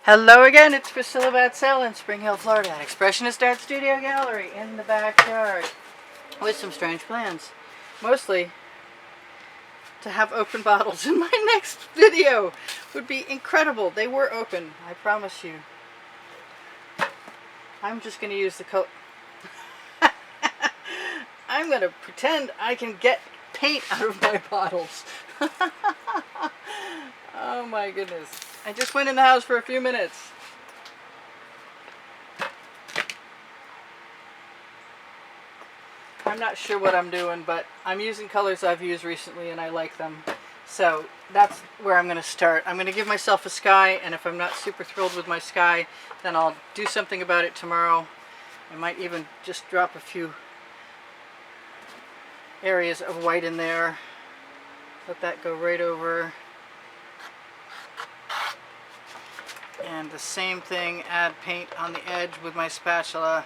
Hello again, it's Priscilla Batzell in Spring Hill, Florida at Expressionist Art Studio Gallery in the backyard with some strange plans. Mostly to have open bottles in my next video would be incredible. They were open, I promise you. I'm just going to use the color. I'm going to pretend I can get paint out of my bottles. Oh my goodness. I just went in the house for a few minutes. I'm not sure what I'm doing, but I'm using colors I've used recently and I like them. So that's where I'm going to start. I'm going to give myself a sky, and if I'm not super thrilled with my sky, then I'll do something about it tomorrow. I might even just drop a few areas of white in there. Let that go right over. And the same thing, add paint on the edge with my spatula.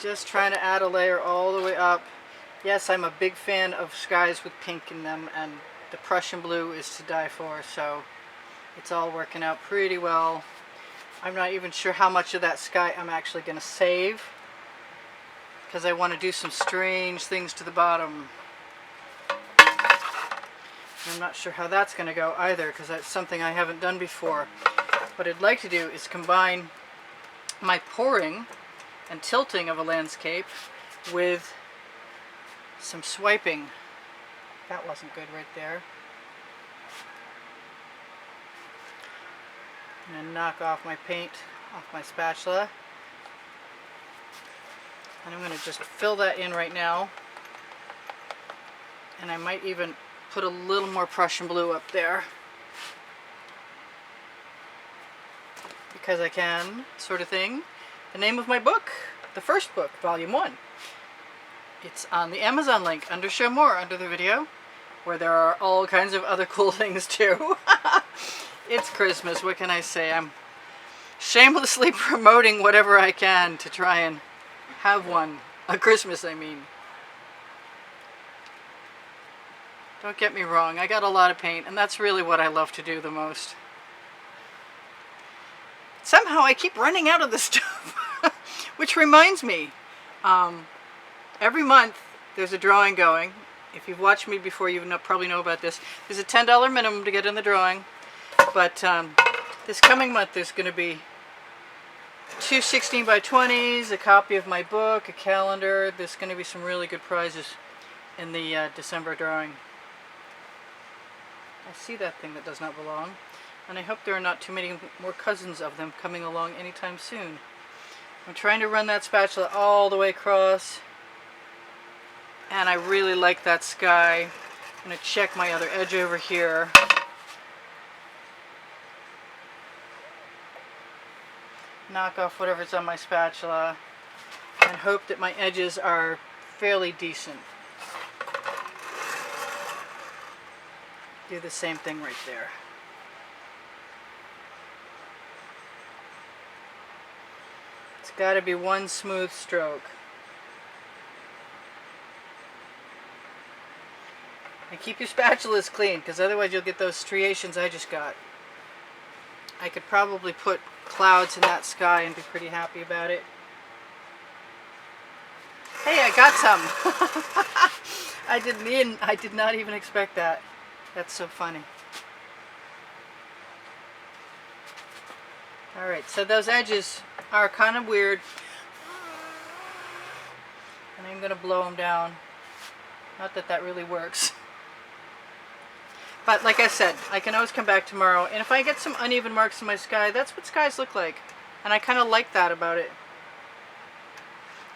Just trying to add a layer all the way up. Yes, I'm a big fan of skies with pink in them, and the Prussian blue is to die for, so it's all working out pretty well. I'm not even sure how much of that sky I'm actually going to save, because I want to do some strange things to the bottom. I'm not sure how that's going to go either, because that's something I haven't done before. What I'd like to do is combine my pouring and tilting of a landscape with some swiping. That wasn't good right there. I'm going to knock off my paint off my spatula. And I'm going to just fill that in right now. And I might even put a little more Prussian blue up there, because I can, sort of thing. The name of my book, the first book, Volume 1. It's on the Amazon link under Show More under the video, where there are all kinds of other cool things too. It's Christmas, what can I say? I'm shamelessly promoting whatever I can to try and have one. A Christmas, I mean. Don't get me wrong, I got a lot of paint, and that's really what I love to do the most. Somehow I keep running out of this stuff. Which reminds me, every month there's a drawing going. If you've watched me before, you probably know about this. There's a $10 minimum to get in the drawing, but this coming month there's going to be 2 16 by 20s, a copy of my book, a calendar. There's going to be some really good prizes in the December drawing. I see that thing that does not belong, and I hope there are not too many more cousins of them coming along anytime soon. I'm trying to run that spatula all the way across, and I really like that sky. I'm going to check my other edge over here. Knock off whatever's on my spatula, and hope that my edges are fairly decent. Do the same thing right there. It's got to be one smooth stroke. And keep your spatulas clean, because otherwise you'll get those striations I just got. I could probably put clouds in that sky and be pretty happy about it. Hey, I got some! I did not even expect that. That's so funny. Alright, so those edges are kind of weird. And I'm going to blow them down. Not that that really works. But like I said, I can always come back tomorrow. And if I get some uneven marks in my sky, that's what skies look like. And I kind of like that about it.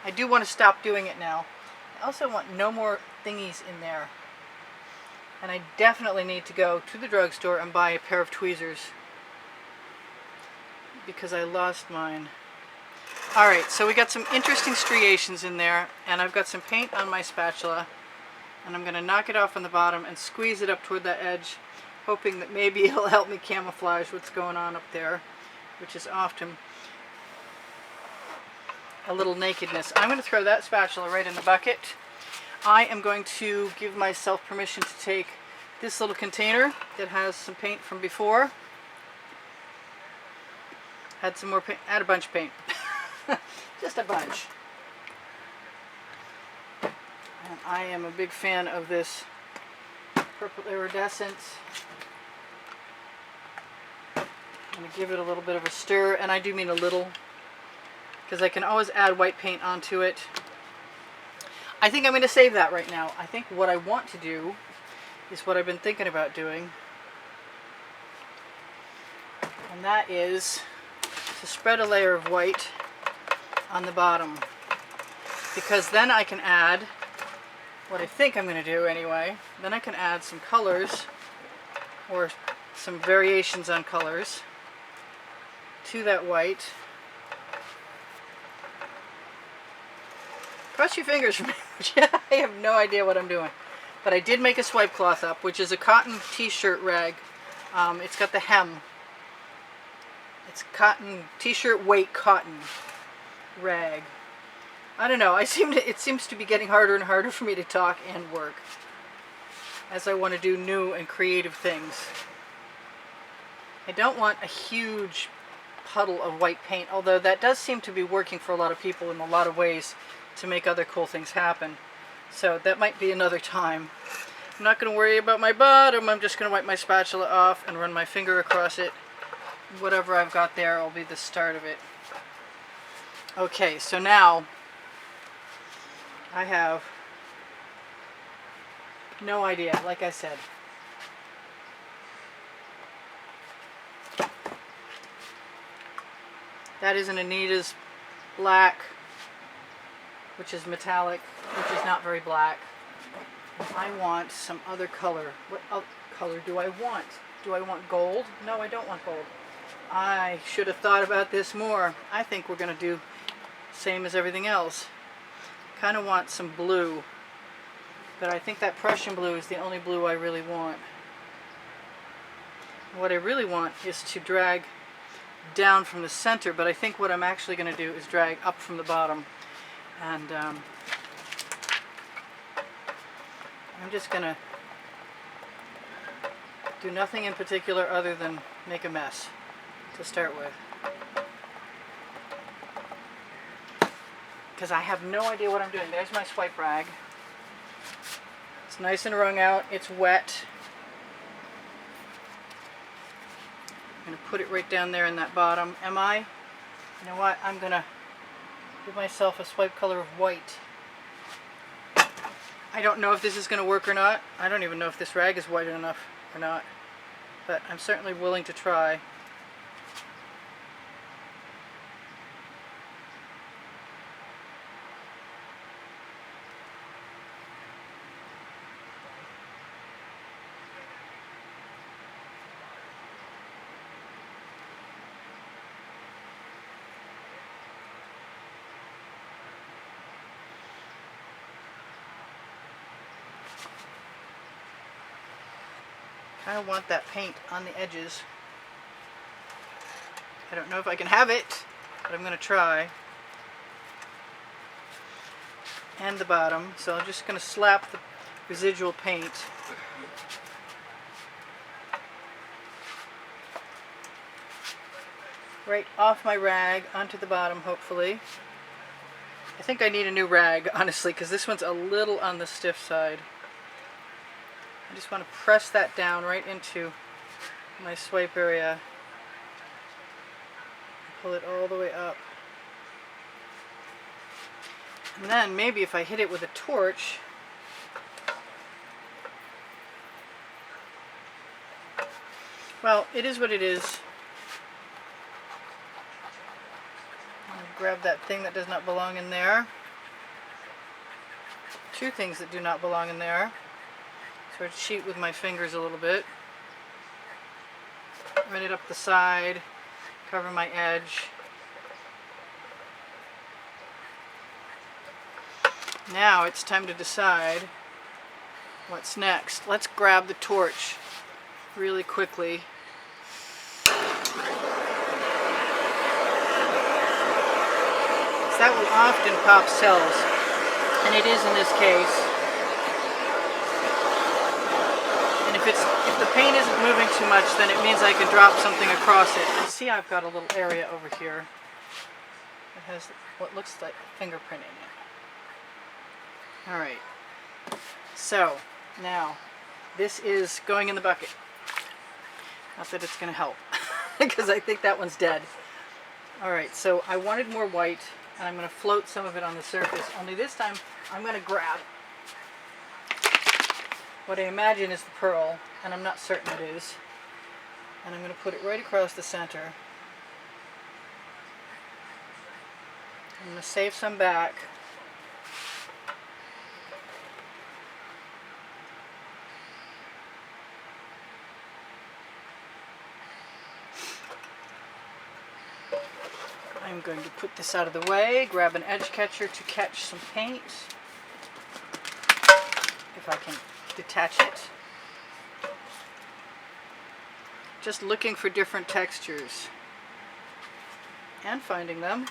I do want to stop doing it now. I also want no more thingies in there. And I definitely need to go to the drugstore and buy a pair of tweezers, because I lost mine. Alright, so we got some interesting striations in there, and I've got some paint on my spatula, and I'm going to knock it off on the bottom and squeeze it up toward that edge, hoping that maybe it'll help me camouflage what's going on up there, which is often a little nakedness. I'm going to throw that spatula right in the bucket. I am going to give myself permission to take this little container that has some paint from before, add some more paint, add a bunch of paint, just a bunch. And I am a big fan of this purple iridescent. I'm going to give it a little bit of a stir, and I do mean a little, because I can always add white paint onto it. I think I'm going to save that right now. I think what I want to do is what I've been thinking about doing, and that is to spread a layer of white on the bottom, because then I can add what I think I'm going to do anyway. Then I can add some colors or some variations on colors to that white. Cross your fingers for me. I have no idea what I'm doing. But I did make a swipe cloth up, which is a cotton t-shirt rag. It's got the hem. It's cotton, t-shirt weight cotton rag. I don't know. It seems to be getting harder and harder for me to talk and work as I want to do new and creative things. I don't want a huge puddle of white paint, although that does seem to be working for a lot of people in a lot of ways to make other cool things happen. So that might be another time. I'm not going to worry about my bottom. I'm just going to wipe my spatula off and run my finger across it. Whatever I've got there will be the start of it. Okay, so now I have no idea, like I said. That is an Anita's black, which is metallic, which is not very black. I want some other color. What color do I want? Do I want gold? No, I don't want gold. I should have thought about this more. I think we're going to do same as everything else. Kind of want some blue, but I think that Prussian blue is the only blue I really want. What I really want is to drag down from the center, but I think what I'm actually going to do is drag up from the bottom. And I'm just going to do nothing in particular other than make a mess to start with. Because I have no idea what I'm doing. There's my swipe rag. It's nice and wrung out. It's wet. I'm going to put it right down there in that bottom. You know what? I'm going to give myself a swipe color of white. I don't know if this is going to work or not. I don't even know if this rag is white enough or not. But I'm certainly willing to try. I want that paint on the edges. I don't know if I can have it, but I'm going to try. And the bottom. So I'm just going to slap the residual paint right off my rag onto the bottom, hopefully. I think I need a new rag, honestly, because this one's a little on the stiff side. I just want to press that down right into my swipe area. Pull it all the way up. And then maybe if I hit it with a torch, well, it is what it is. I'm going to grab that thing that does not belong in there. Two things that do not belong in there. Sort of cheat with my fingers a little bit. Run it up the side, cover my edge. Now it's time to decide what's next. Let's grab the torch really quickly. That will often pop cells, and it is in this case. if the paint isn't moving too much, then it means I can drop something across it. You see, I've got a little area over here. It has what looks like fingerprint in it. All right. So now this is going in the bucket. Not that it's going to help, because I think that one's dead. All right. So I wanted more white, and I'm going to float some of it on the surface. Only this time, I'm going to grab what I imagine is the pearl, and I'm not certain it is. And I'm going to put it right across the center. I'm going to save some back. I'm going to put this out of the way, grab an edge catcher to catch some paint, if I can detach it. Just looking for different textures and finding them.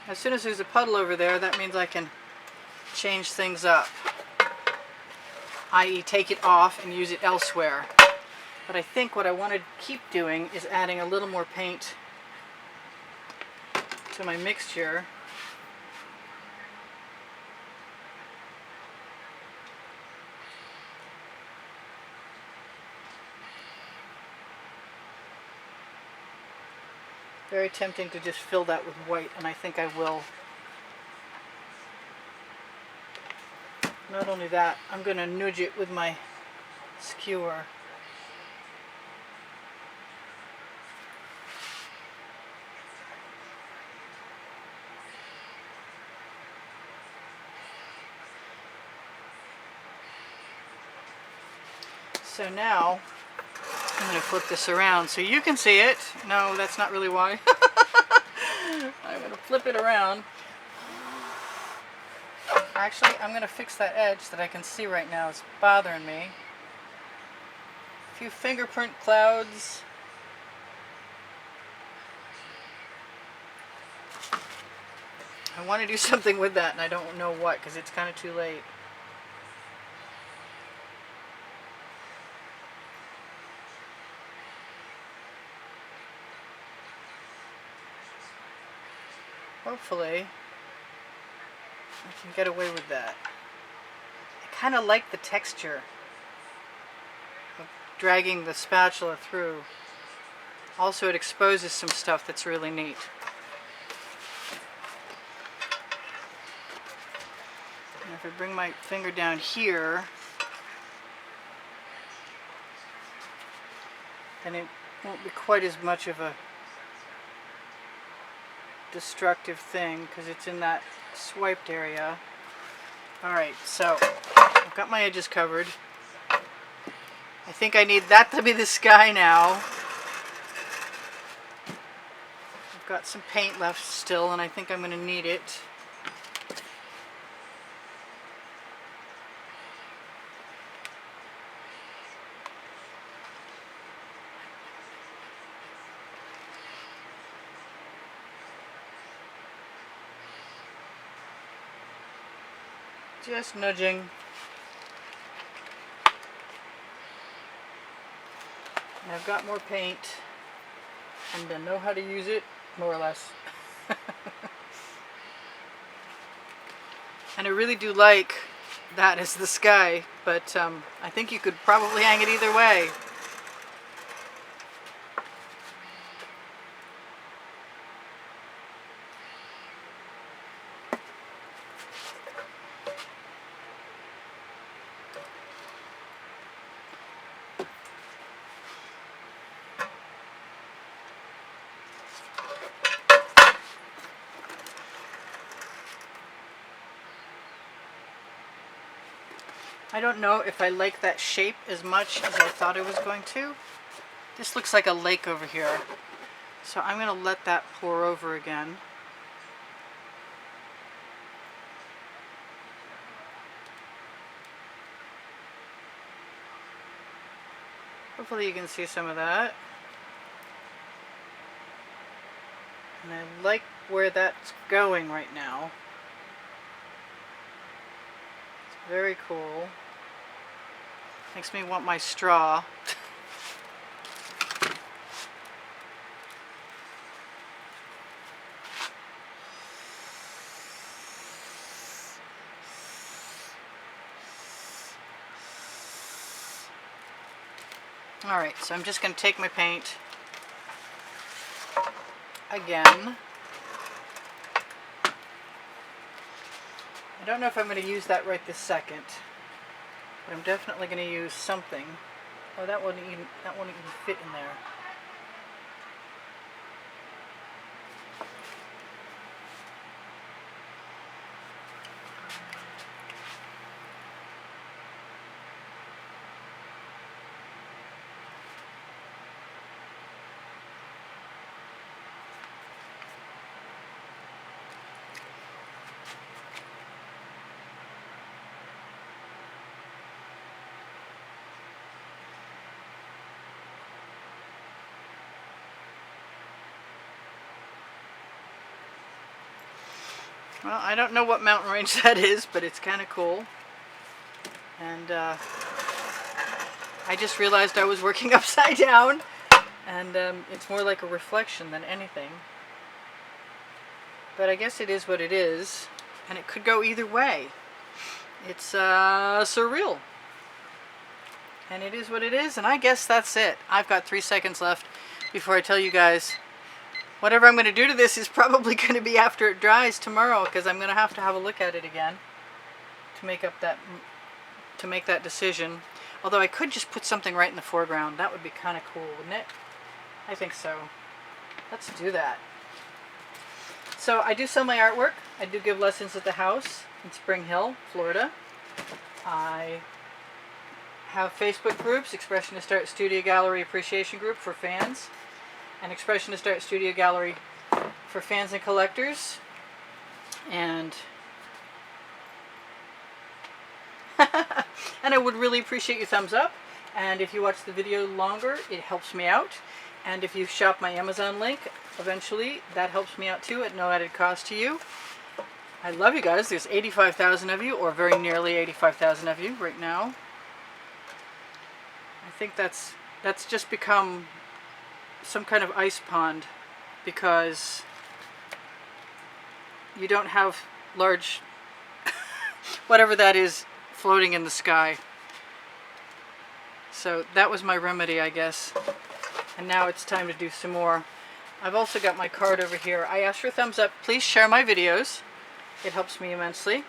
As soon as there's a puddle over there, that means I can change things up, i.e. take it off and use it elsewhere. But I think what I want to keep doing is adding a little more paint to my mixture. Very tempting to just fill that with white, and I think I will. Not only that, I'm going to nudge it with my skewer. So now I'm going to flip this around so you can see it. No, that's not really why. I'm going to flip it around. Actually, I'm going to fix that edge that I can see right now. It's bothering me. A few fingerprint clouds. I want to do something with that, and I don't know what, because it's kind of too late. Hopefully, I can get away with that. I kind of like the texture of dragging the spatula through. Also, it exposes some stuff that's really neat. And if I bring my finger down here, then it won't be quite as much of a destructive thing because it's in that swiped area. Alright, so I've got my edges covered. I think I need that to be the sky now. I've got some paint left still, and I think I'm going to need it. Just nudging. And I've got more paint and I know how to use it, more or less. And I really do like that as the sky, but I think you could probably hang it either way. I don't know if I like that shape as much as I thought I was going to. This looks like a lake over here. So I'm going to let that pour over again. Hopefully you can see some of that. And I like where that's going right now. It's very cool. Makes me want my straw. Alright, so I'm just going to take my paint again. I don't know if I'm going to use that right this second, but I'm definitely going to use something. Oh, that wouldn't even fit in there. Well, I don't know what mountain range that is, but it's kind of cool. And I just realized I was working upside down, and it's more like a reflection than anything. But I guess it is what it is, and it could go either way. It's surreal. And it is what it is, and I guess that's it. I've got 3 seconds left before I tell you guys whatever I'm going to do to this is probably going to be after it dries tomorrow, because I'm going to have a look at it again to make that decision. Although I could just put something right in the foreground. That would be kind of cool, wouldn't it? I think so. Let's do that. So I do sell my artwork. I do give lessons at the house in Spring Hill, Florida. I have Facebook groups, Expressionist Art Studio Gallery Appreciation Group for fans, and Expressionist Art Studio Gallery for fans and collectors. And and I would really appreciate your thumbs up, and if you watch the video longer, it helps me out. And if you shop my Amazon link eventually, that helps me out too at no added cost to you. I love you guys. There's 85,000 of you, or very nearly 85,000 of you right now. I think that's just become some kind of ice pond, because you don't have large whatever that is floating in the sky. So that was my remedy, I guess. And now it's time to do some more. I've also got my card over here. I ask for thumbs up. Please share my videos. It helps me immensely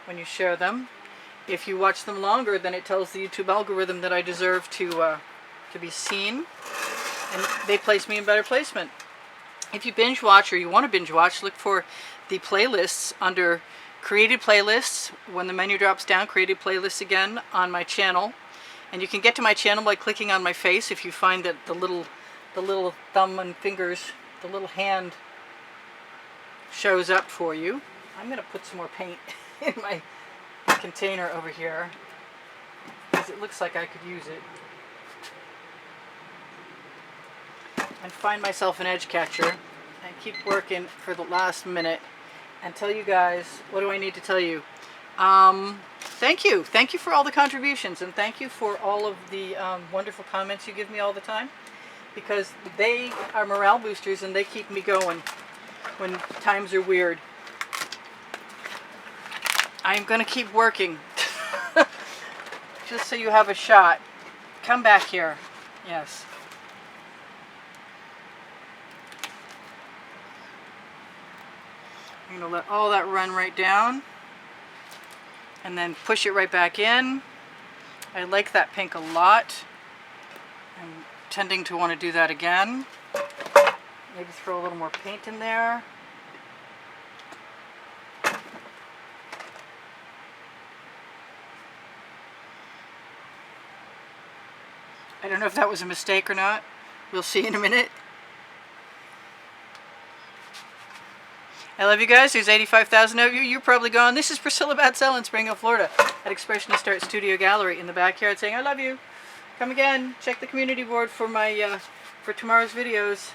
when you share them. If you watch them longer, then it tells the YouTube algorithm that I deserve to be seen, and they place me in better placement. If you binge watch, or you want to binge watch, look for the playlists under Created Playlists. When the menu drops down, Created Playlists again on my channel. And you can get to my channel by clicking on my face if you find that the little thumb and fingers, the little hand shows up for you. I'm going to put some more paint in my container over here, because it looks like I could use it. And find myself an edge catcher and keep working for the last minute and tell you guys, what do I need to tell you? Thank you. Thank you for all the contributions, and thank you for all of the wonderful comments you give me all the time, because they are morale boosters and they keep me going when times are weird. I'm going to keep working. Just so you have a shot. Come back here. Yes. I'm going to let all that run right down, and then push it right back in. I like that pink a lot. I'm tending to want to do that again. Maybe throw a little more paint in there. I don't know if that was a mistake or not. We'll see in a minute. I love you guys. There's 85,000 of you. You're probably gone. This is Priscilla Batzell in Spring Hill, Florida at Expressionist Art Studio Gallery in the backyard saying I love you. Come again. Check the community board for my for tomorrow's videos.